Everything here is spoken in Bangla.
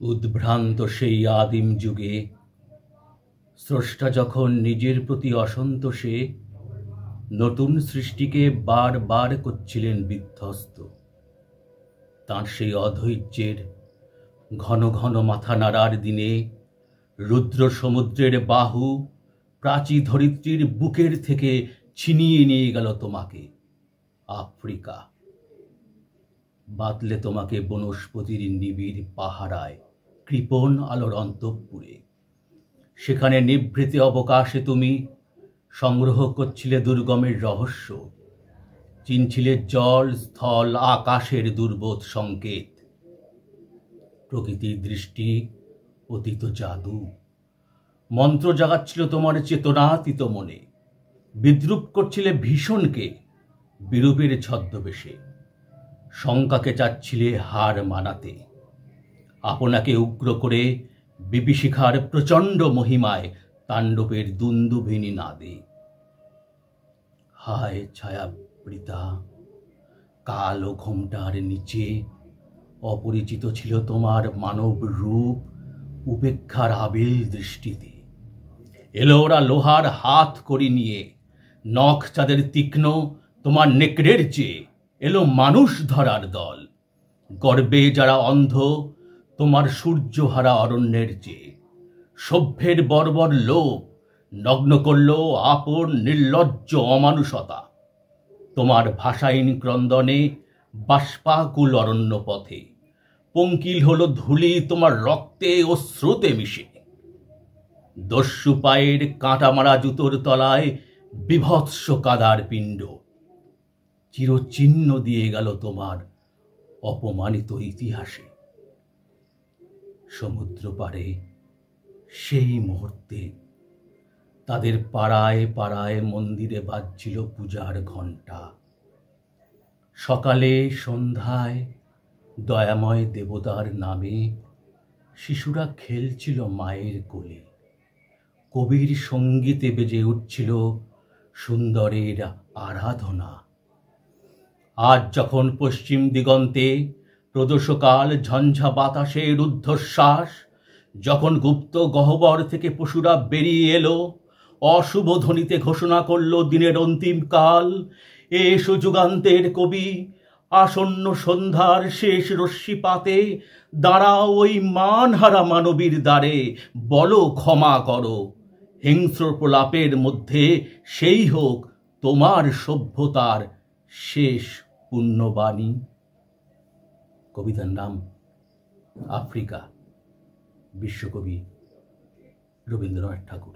উদ্ভ্রান্ত সেই আদিম যুগে স্রষ্টা যখন নিজের প্রতি অসন্তোষে নতুন সৃষ্টিকে বার করছিলেন বিধ্বস্ত, তাঁর সেই অধৈর্যের ঘন ঘন মাথা নাড়ার দিনে রুদ্র সমুদ্রের বাহু প্রাচী ধরিত্রীর বুকের থেকে ছিনিয়ে নিয়ে গেল তোমাকে আফ্রিকা। বাতলে তোমাকে বনস্পতির নিবিড় পাহারায় কৃপণ আলোর অন্তঃপুরে। সেখানে নিভৃতে অবকাশে তুমি সংগ্রহ করছিলে দুর্গমের রহস্য, চিনছিলে জল স্থল আকাশের দুর্বোধ সংকেত। প্রকৃতির দৃষ্টি অতীত জাদু মন্ত্র জাগাচ্ছিল তোমার চেতনাতীত মনে। বিদ্রুপ করছিলে ভীষণকে বিরূপের ছদ্মবেশে, শঙ্কাকে চাচ্ছিলে হার মানাতে। আপনাকে উগ্র করে বিভীষিকার প্রচণ্ড মহিমায় তাণ্ডবের দুন্দুভিনী নাদে। হায় ছায়াবৃতা কালো ঘোমটার নিচে অপরিচিত ছিল তোমার মানব রূপ উপেক্ষার আবিল দৃষ্টিতে। এলো ওরা লোহার হাত করি নিয়ে, নখ চাঁদের তীক্ষ্ণ তোমার নেকড়ের চেয়ে। এলো মানুষ ধরার দল, গর্বে যারা অন্ধ তোমার সূর্যহারা অরণ্যের চেয়ে। সভ্যের বর্বর লোভ নগ্ন করল আপন নির্লজ্জ অমানুষতা তোমার ভাষাহীন ক্রন্দনে বাষ্পাকুল অরণ্য পথে। পঙ্কিল হলো ধূলি তোমার রক্তে ও স্রোতে মিশে। দস্যু পায়ের কাঁটা মারা জুতোর তলায় বিভৎস কাদার পিণ্ড চিরচিহ্ন দিয়ে গেল তোমার অপমানিত ইতিহাসে। সমুদ্র পাড়ে সেই মুহূর্তে তাদের পাড়ায় পাড়ায় মন্দিরে বাজছিল পূজার ঘণ্টা। সকালে সন্ধ্যায় দয়াময় দেবতার নামে শিশুরা খেলছিল মায়ের কোলে। কবির সঙ্গীতে বেজে উঠছিল সুন্দরের আরাধনা। আজ যখন পশ্চিম দিগন্তে প্রদোষকাল ঝঞ্ঝা বাতাসের ঊর্ধ্বশ্বাস, যখন গুপ্ত গহ্বর থেকে পশুরা বেরিয়ে এলো, অশুভ ধ্বনিতে ঘোষণা করল দিনের অন্তিম কাল। এসো যুগান্তের কবি, আসন্ন সন্ধ্যার শেষ রশ্মিপাতে দাঁড়াও ওই মানহারা মানবীর দ্বারে, বলো ক্ষমা করো। হিংস্র প্রলাপের মধ্যে সেই হোক তোমার সভ্যতার শেষ পুণ্যবাণী। কবিতার নাম আফ্রিকা, বিশ্বকবি রবীন্দ্রনাথ ঠাকুর।